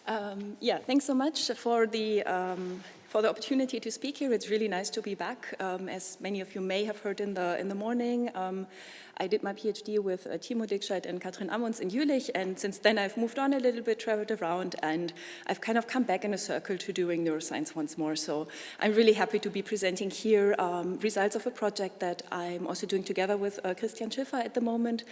Yeah, thanks so much for the opportunity to speak here. It's really nice to be back. As many of you may have heard in the morning, I did my PhD with Timo Dickscheid and Katrin Ammons in Jülich, and since then I've moved on a little bit, traveled around, and I've kind of come back in a circle to doing neuroscience once more. So I'm really happy to be presenting here results of a project that I'm also doing together with Christian Schiffer at the moment,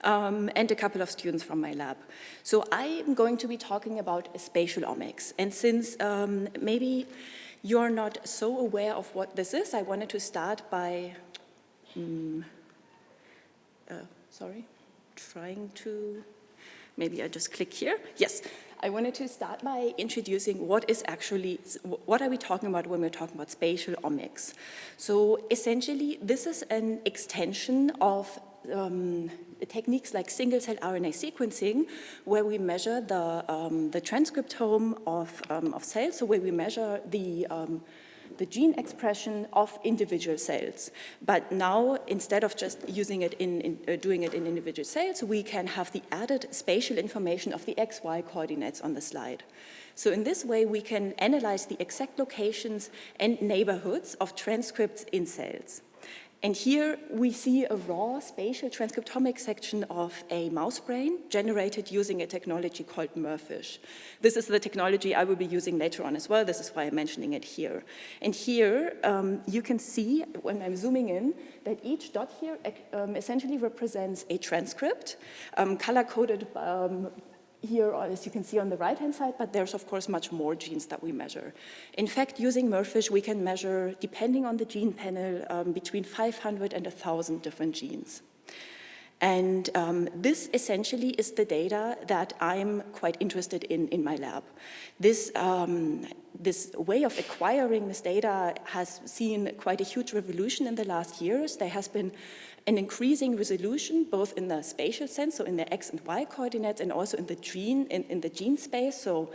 and a couple of students from my lab. So I'm going to be talking about spatial omics, and since maybe you're not so aware of what this is, I wanted to start by maybe I just click here. Yes, I wanted to start by introducing what are we talking about when we're talking about spatial omics. So essentially, this is an extension of techniques like single-cell RNA sequencing, where we measure the transcriptome of cells, so where we measure the gene expression of individual cells. But now, instead of just using it doing it in individual cells, we can have the added spatial information of the XY coordinates on the slide. So in this way, we can analyze the exact locations and neighborhoods of transcripts in cells. And here we see a raw spatial transcriptomic section of a mouse brain generated using a technology called MERFISH. This is the technology I will be using later on as well. This is why I'm mentioning it here. And here you can see, when I'm zooming in, that each dot here essentially represents a transcript, color-coded here, as you can see on the right-hand side, but there's, of course, much more genes that we measure. In fact, using MERFISH, we can measure, depending on the gene panel, between 500 and 1,000 different genes. And this essentially is the data that I'm quite interested in my lab. This way of acquiring this data has seen quite a huge revolution in the last years. There has been an increasing resolution, both in the spatial sense, so in the X and Y coordinates, and also in the gene space. So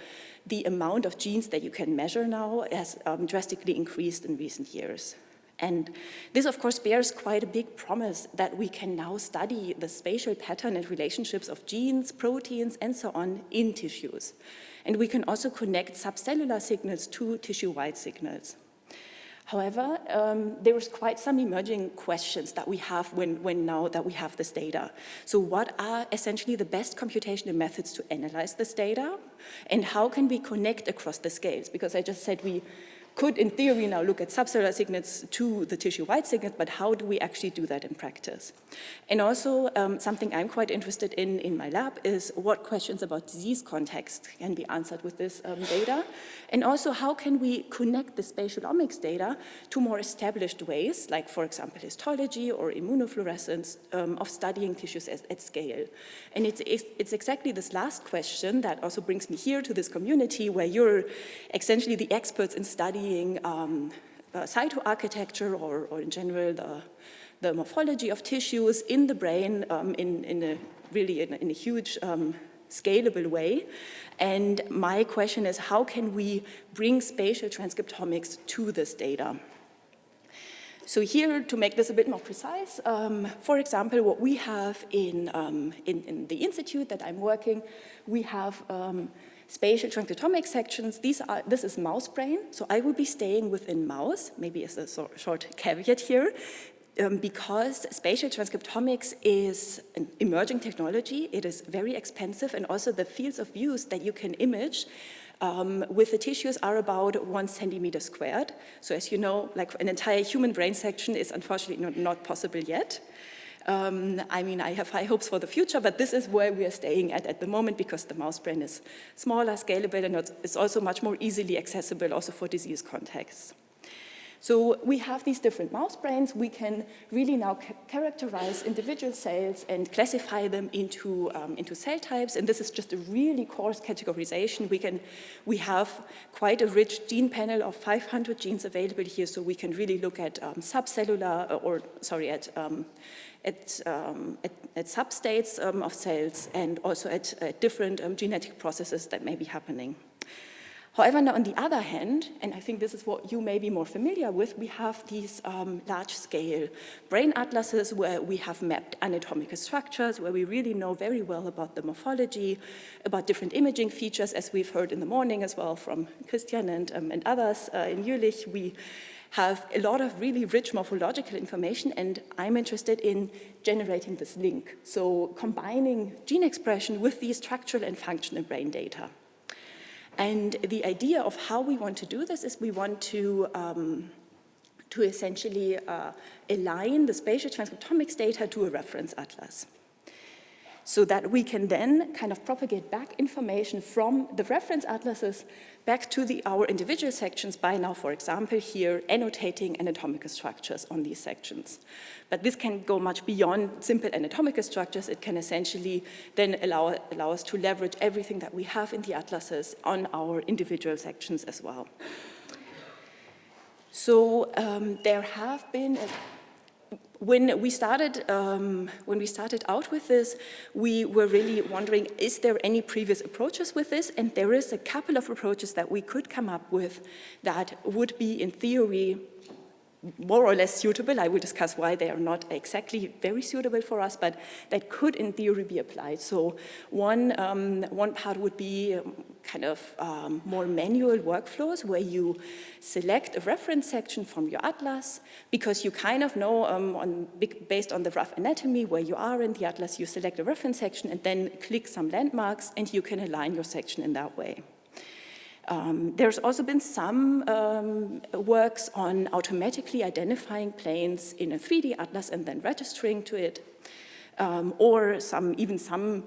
the amount of genes that you can measure now has drastically increased in recent years. And this, of course, bears quite a big promise that we can now study the spatial pattern and relationships of genes, proteins, and so on in tissues. And we can also connect subcellular signals to tissue-wide signals. However, there is quite some emerging questions that we have now that we have this data. So what are essentially the best computational methods to analyze this data? And how can we connect across the scales? Because I just said we could, in theory, now look at subcellular signals to the tissue-wide signals, but how do we actually do that in practice? And also, something I'm quite interested in my lab is what questions about disease context can be answered with this data, and also how can we connect the spatial omics data to more established ways, like, for example, histology or immunofluorescence of studying tissues at scale. And it's exactly this last question that also brings me here to this community where you're essentially the experts in studying cytoarchitecture or in general the morphology of tissues in the brain in a huge scalable way. And my question is, how can we bring spatial transcriptomics to this data? So here, to make this a bit more precise, for example, what we have in the institute that I'm working, we have spatial transcriptomic sections. This is mouse brain, so I will be staying within mouse, maybe as a short caveat here, because spatial transcriptomics is an emerging technology. It is very expensive, and also the fields of use that you can image with the tissues are about 1 centimeter squared. So as you know, like an entire human brain section is unfortunately not possible yet. I mean, I have high hopes for the future, but this is where we are staying at the moment because the mouse brain is smaller, scalable, and it's also much more easily accessible also for disease contexts. So we have these different mouse brains. We can really now characterize individual cells and classify them into cell types. And this is just a really coarse categorization. We have quite a rich gene panel of 500 genes available here. So we can really look at at substates of cells and also at different genetic processes that may be happening. However, now on the other hand, and I think this is what you may be more familiar with, we have these large-scale brain atlases where we have mapped anatomical structures, where we really know very well about the morphology, about different imaging features, as we've heard in the morning as well from Christian and others in Jülich. We have a lot of really rich morphological information, and I'm interested in generating this link. So combining gene expression with the structural and functional brain data. And the idea of how we want to do this is we want to essentially align the spatial transcriptomics data to a reference atlas, so that we can then kind of propagate back information from the reference atlases back to our individual sections by now, for example, here annotating anatomical structures on these sections. But this can go much beyond simple anatomical structures. It can essentially then allow us to leverage everything that we have in the atlases on our individual sections as well. So there have been when we started out with this, we were really wondering, is there any previous approaches with this? And there is a couple of approaches that we could come up with that would be, in theory, more or less suitable. I will discuss why they are not exactly very suitable for us, but that could, in theory, be applied. So one part would be kind of more manual workflows where you select a reference section from your atlas, because you kind of know based on the rough anatomy where you are in the atlas, you select a reference section and then click some landmarks and you can align your section in that way. There's also been some works on automatically identifying planes in a 3D atlas and then registering to it, or even some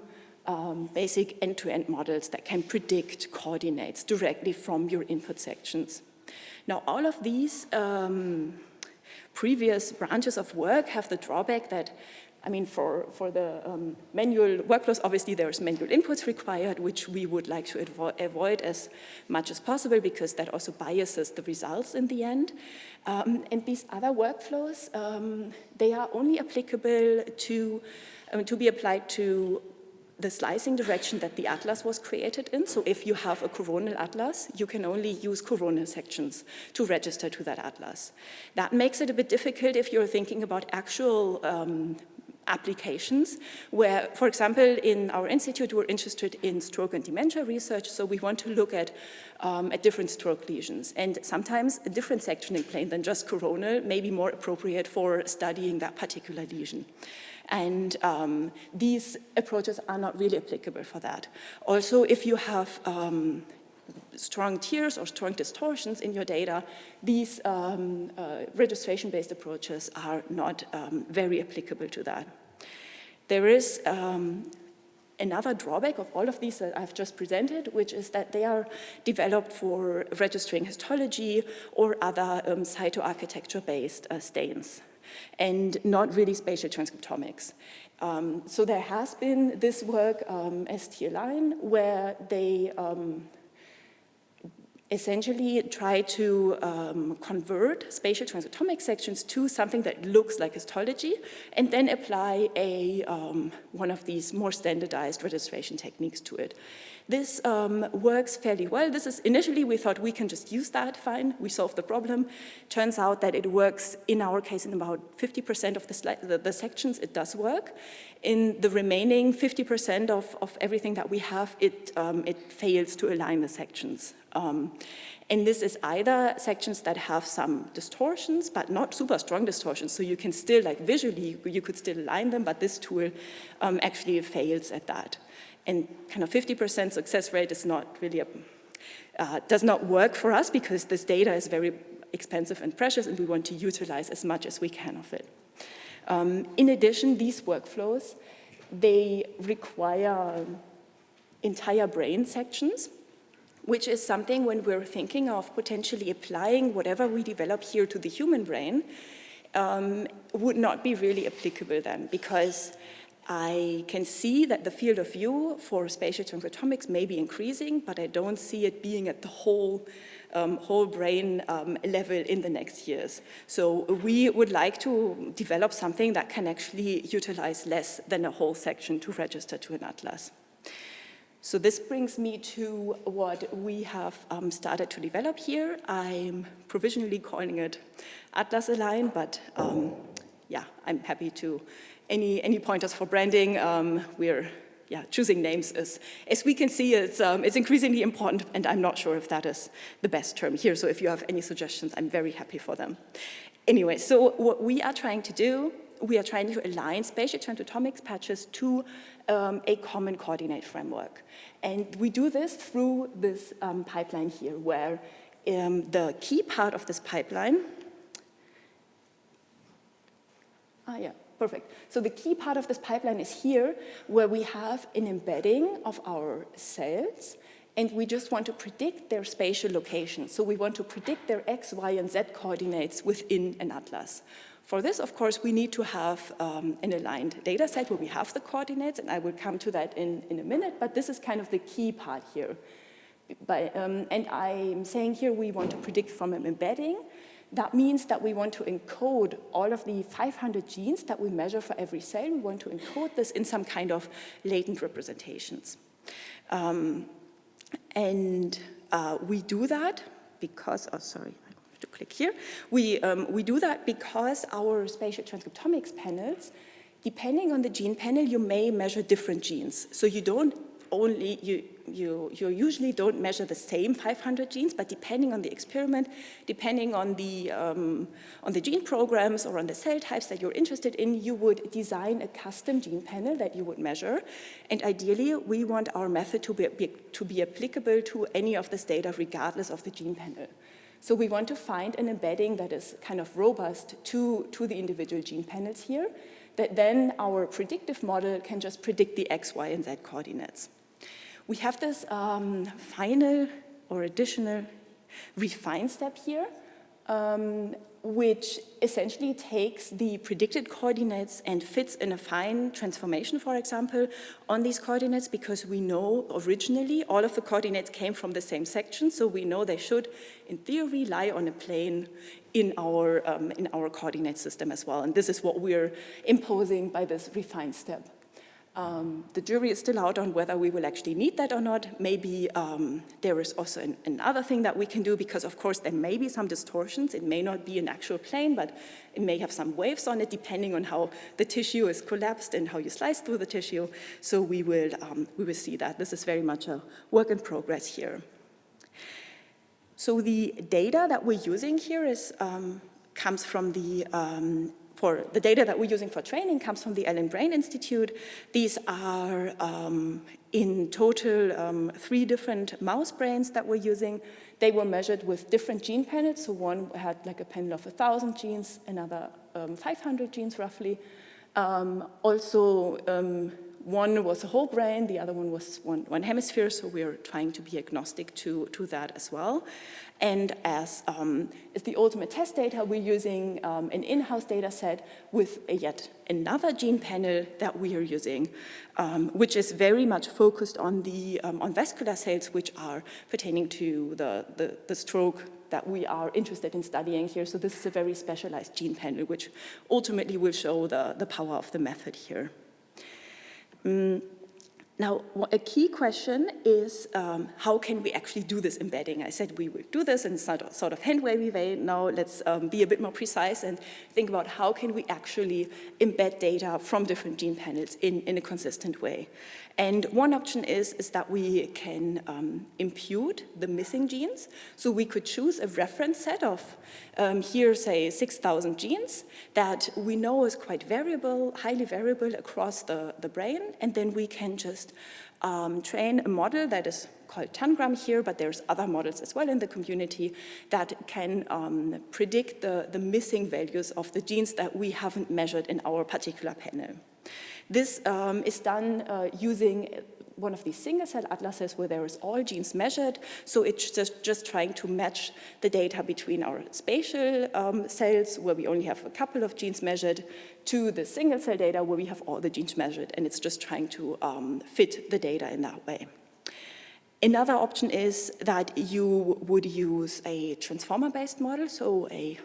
basic end-to-end models that can predict coordinates directly from your input sections. Now, all of these previous branches of work have the drawback that, I mean, for the manual workflows, obviously there's manual inputs required, which we would like to avoid as much as possible, because that also biases the results in the end. And these other workflows, they are only applicable to be applied to the slicing direction that the atlas was created in. So if you have a coronal atlas, you can only use coronal sections to register to that atlas. That makes it a bit difficult if you're thinking about actual applications where, for example, in our institute, we're interested in stroke and dementia research, so we want to look at different stroke lesions. And sometimes a different sectioning plane than just coronal may be more appropriate for studying that particular lesion. And these approaches are not really applicable for that. Also, if you have strong tears or strong distortions in your data, these registration-based approaches are not very applicable to that. There is another drawback of all of these that I've just presented, which is that they are developed for registering histology or other cytoarchitecture-based stains, and not really spatial transcriptomics. So there has been this work, ST-Align, where they essentially try to convert spatial transcriptomic sections to something that looks like histology, and then apply one of these more standardized registration techniques to it. This works fairly well. This is, initially we thought we can just use that, fine, we solved the problem. Turns out that it works, in our case, in about 50% of the sections, it does work. In the remaining 50% of everything that we have, it fails to align the sections. And this is either sections that have some distortions, but not super strong distortions, so you can still, like visually, you could still align them, but this tool actually fails at that. And kind of 50% success rate is not really does not work for us, because this data is very expensive and precious, and we want to utilize as much as we can of it. In addition, these workflows, they require entire brain sections, which is something when we're thinking of potentially applying whatever we develop here to the human brain, would not be really applicable then, because I can see that the field of view for spatial transcriptomics may be increasing, but I don't see it being at the whole brain level in the next years. So we would like to develop something that can actually utilize less than a whole section to register to an atlas. So this brings me to what we have started to develop here. I'm provisionally calling it Atlas Align, but yeah, I'm happy to any pointers for branding. We're choosing names as we can see, it's increasingly important, and I'm not sure if that is the best term here. So if you have any suggestions, I'm very happy for them. Anyway, so what we are trying to do, we are trying to align spatial transcriptomics patches to a common coordinate framework. And we do this through this pipeline here, where the key part of this pipeline, perfect. So the key part of this pipeline is here, where we have an embedding of our cells, and we just want to predict their spatial location. So we want to predict their X, Y, and Z coordinates within an atlas. For this, of course, we need to have an aligned data set where we have the coordinates, and I will come to that in a minute, but this is kind of the key part here. And I'm saying here we want to predict from an embedding. That means that we want to encode all of the 500 genes that we measure for every cell. We want to encode this in some kind of latent representations. We do that because, sorry, I have to click here. We do that because our spatial transcriptomics panels, depending on the gene panel, you may measure different genes. So you don't only, you usually don't measure the same 500 genes, but depending on the experiment, depending on the gene programs or on the cell types that you're interested in, you would design a custom gene panel that you would measure. And ideally, we want our method to be applicable to any of this data regardless of the gene panel. So we want to find an embedding that is kind of robust to the individual gene panels here, that then our predictive model can just predict the X, Y, and Z coordinates. We have this final or additional refine step here, which essentially takes the predicted coordinates and fits in a fine transformation, for example, on these coordinates, because we know originally all of the coordinates came from the same section, so we know they should, in theory, lie on a plane in our coordinate system as well. And this is what we're imposing by this refine step. The jury is still out on whether we will actually need that or not. Maybe there is also another thing that we can do, because of course there may be some distortions. It may not be an actual plane, but it may have some waves on it depending on how the tissue is collapsed and how you slice through the tissue. So we will see that. This is very much a work in progress here. So the data that we're using here comes from the data that we're using for training comes from the Allen Brain Institute. These are in total 3 different mouse brains that we're using. They were measured with different gene panels. So one had like a panel of 1,000 genes, another 500 genes roughly. One was a whole brain, the other one was one hemisphere, so we're trying to be agnostic to that as well. And as the ultimate test data, we're using an in-house data set with yet another gene panel that we are using, which is very much focused on on vascular cells, which are pertaining to the stroke that we are interested in studying here. So this is a very specialized gene panel, which ultimately will show the power of the method here. Now, a key question is how can we actually do this embedding? I said we will do this in sort of hand-wavy way. Now let's be a bit more precise and think about how can we actually embed data from different gene panels in a consistent way. And one option is that we can impute the missing genes. So we could choose a reference set of, here, say, 6,000 genes that we know is quite variable, highly variable across the brain, and then we can just train a model that is called Tangram here, but there's other models as well in the community that can predict the missing values of the genes that we haven't measured in our particular panel. This is done using one of these single-cell atlases where there is all genes measured, so it's just trying to match the data between our spatial cells, where we only have a couple of genes measured, to the single-cell data where we have all the genes measured, and it's just trying to fit the data in that way. Another option is that you would use a transformer-based model, so a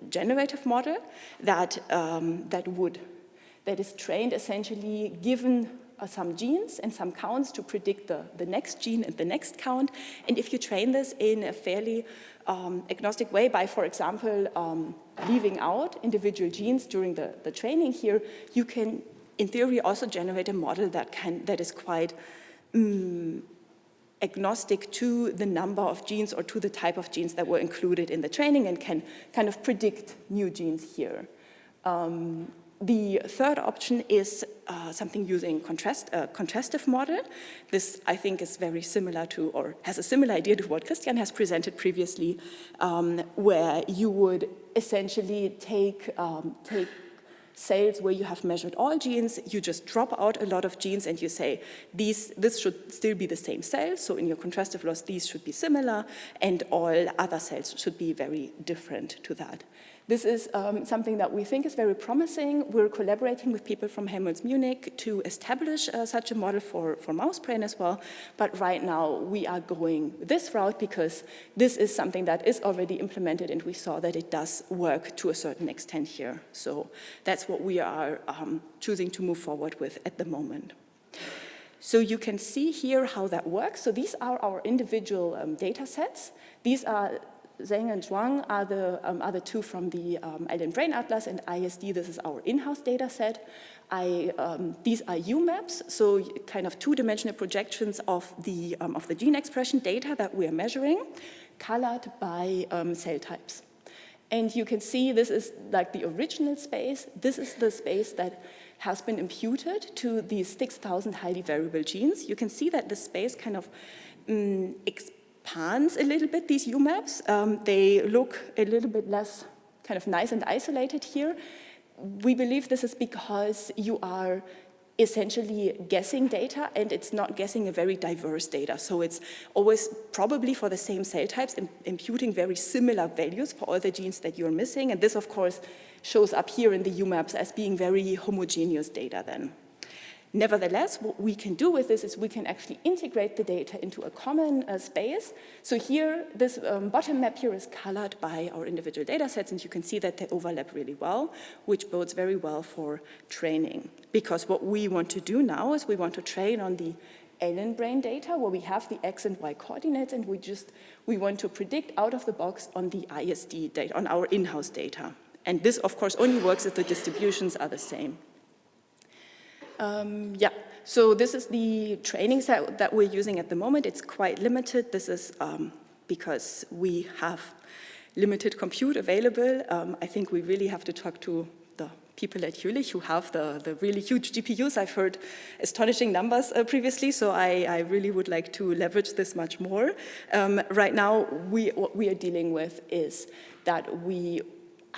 generative model that is trained essentially given some genes and some counts to predict the next gene and the next count. And if you train this in a fairly agnostic way by, for example, leaving out individual genes during the training here, you can, in theory, also generate a model that is quite agnostic to the number of genes or to the type of genes that were included in the training and can kind of predict new genes here. The third option is something using contrastive model. This, I think, is very similar to, or has a similar idea to what Christian has presented previously, where you would essentially take cells where you have measured all genes, you just drop out a lot of genes and you say, this should still be the same cell, so in your contrastive loss, these should be similar, and all other cells should be very different to that. This is something that we think is very promising. We're collaborating with people from Helmholtz Munich to establish such a model for mouse brain as well. But right now we are going this route because this is something that is already implemented and we saw that it does work to a certain extent here. So that's what we are choosing to move forward with at the moment. So you can see here how that works. So these are our individual data sets. These are Zheng and Zhuang are the two from the Island Brain Atlas, and ISD, this is our in-house data set. These are UMaps, so kind of two-dimensional projections of the gene expression data that we are measuring, colored by cell types. And you can see this is like the original space. This is the space that has been imputed to these 6,000 highly variable genes. You can see that the space kind of expands a little bit, these UMaps. They look a little bit less kind of nice and isolated here. We believe this is because you are essentially guessing data and it's not guessing a very diverse data. So it's always probably for the same cell types imputing very similar values for all the genes that you're missing. And this, of course, shows up here in the UMaps as being very homogeneous data then. Nevertheless, what we can do with this is we can actually integrate the data into a common space. So here, this bottom map here is colored by our individual data sets, and you can see that they overlap really well, which bodes very well for training. Because what we want to do now is we want to train on the alien brain data where we have the X and Y coordinates, and we want to predict out of the box on the ISD data, on our in-house data. And this, of course, only works if the distributions are the same. So this is the training set that we're using at the moment. It's quite limited. This is because we have limited compute available. I think we really have to talk to the people at Jülich who have the really huge GPUs. I've heard astonishing numbers previously, so I really would like to leverage this much more. Right now, what we are dealing with is that we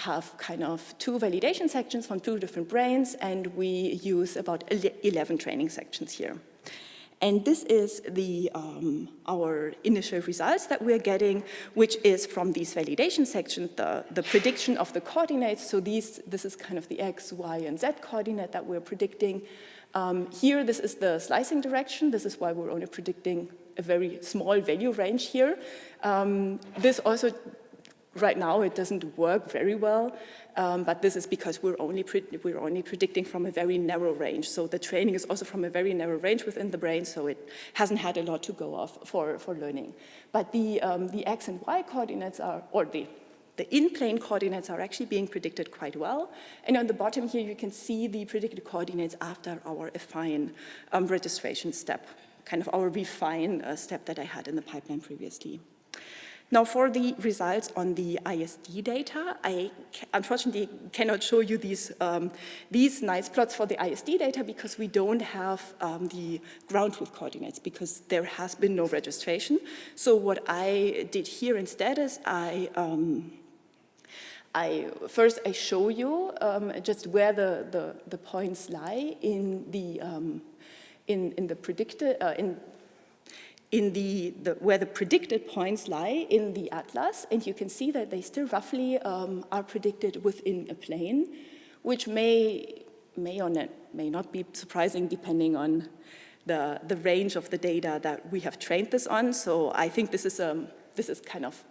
have kind of two validation sections from two different brains, and we use about 11 training sections here. And this is our initial results that we're getting, which is from these validation sections, the prediction of the coordinates. So this is kind of the X, Y, and Z coordinate that we're predicting. Here, this is the slicing direction. This is why we're only predicting a very small value range here. This also, right now, it doesn't work very well, but this is because we're only predicting from a very narrow range. So the training is also from a very narrow range within the brain, so it hasn't had a lot to go off for learning. But the X and Y coordinates are, or the in-plane coordinates are actually being predicted quite well. And on the bottom here, you can see the predicted coordinates after our affine registration step, kind of our refine step that I had in the pipeline previously. Now, for the results on the ISD data, I unfortunately cannot show you these nice plots for the ISD data because we don't have the ground truth coordinates because there has been no registration. So what I did here instead is first I show you just where the points lie in the predicted where the predicted points lie in the atlas, and you can see that they still roughly are predicted within a plane, which may or may not be surprising depending on the range of the data that we have trained this on. So I think this is kind of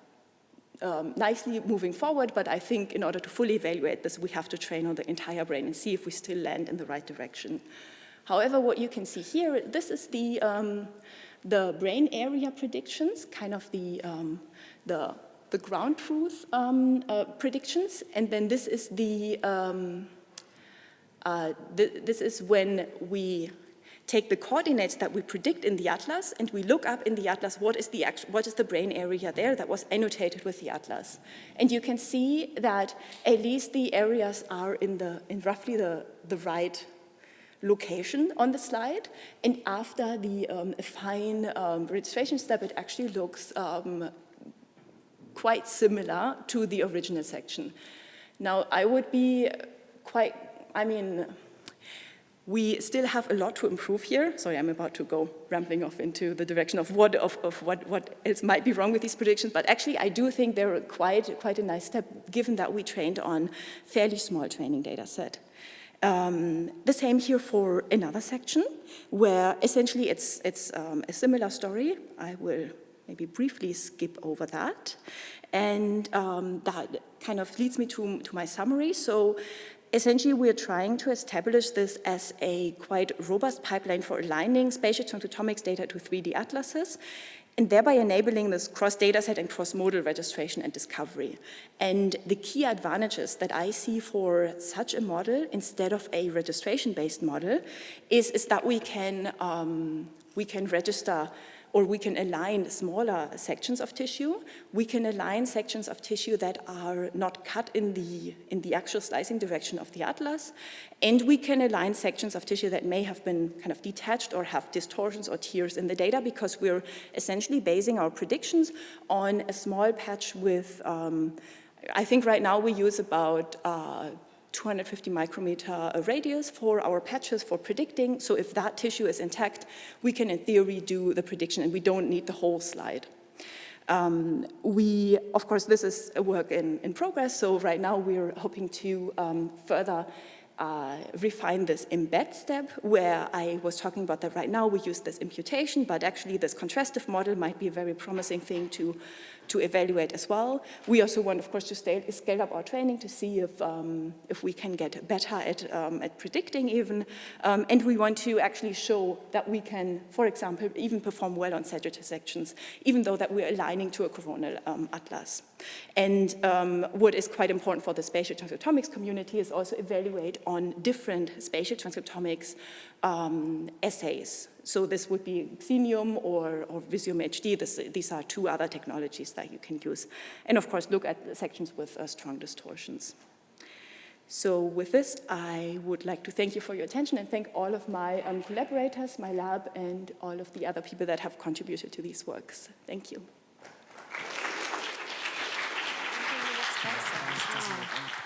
nicely moving forward, but I think in order to fully evaluate this, we have to train on the entire brain and see if we still land in the right direction However, what you can see here, this is the brain area predictions, kind of the ground truth predictions, and then this is this is when we take the coordinates that we predict in the atlas and we look up in the atlas what is the brain area there that was annotated with the atlas. And you can see that at least the areas are in roughly the right location on the slide, and after the fine registration step, it actually looks quite similar to the original section. Now, I would be quite, we still have a lot to improve here. Sorry, I'm about to go rambling off into the direction of what else might be wrong with these predictions, but actually I do think they're quite a nice step, given that we trained on fairly small training data set. The same here for another section, where essentially it's a similar story. I will maybe briefly skip over that. And that kind of leads me to my summary. So essentially, we're trying to establish this as a quite robust pipeline for aligning spatial transcriptomics data to 3D atlases, and thereby enabling this cross-dataset and cross-modal registration and discovery. And the key advantages that I see for such a model, instead of a registration-based model, is that we can register, or we can align smaller sections of tissue. We can align sections of tissue that are not cut in the actual slicing direction of the atlas. And we can align sections of tissue that may have been kind of detached or have distortions or tears in the data, because we're essentially basing our predictions on a small patch with, I think right now we use about 250 micrometer radius for our patches for predicting. So if that tissue is intact, we can in theory do the prediction and we don't need the whole slide. Of course, this is a work in progress. So right now we're hoping to further refine this embed step, where I was talking about that right now we use this imputation, but actually this contrastive model might be a very promising thing to evaluate as well. We also want, of course, to scale up our training to see if we can get better at predicting even, and we want to actually show that we can, for example, even perform well on Sagittarius sections, even though that we're aligning to a coronal atlas. And what is quite important for the spatial transcriptomics community is also evaluate on different spatial transcriptomics assays. So this would be Xenium or Visium HD. These are two other technologies that you can use. And of course, look at sections with strong distortions. So with this, I would like to thank you for your attention and thank all of my collaborators, my lab, and all of the other people that have contributed to these works. Thank you. Thank you.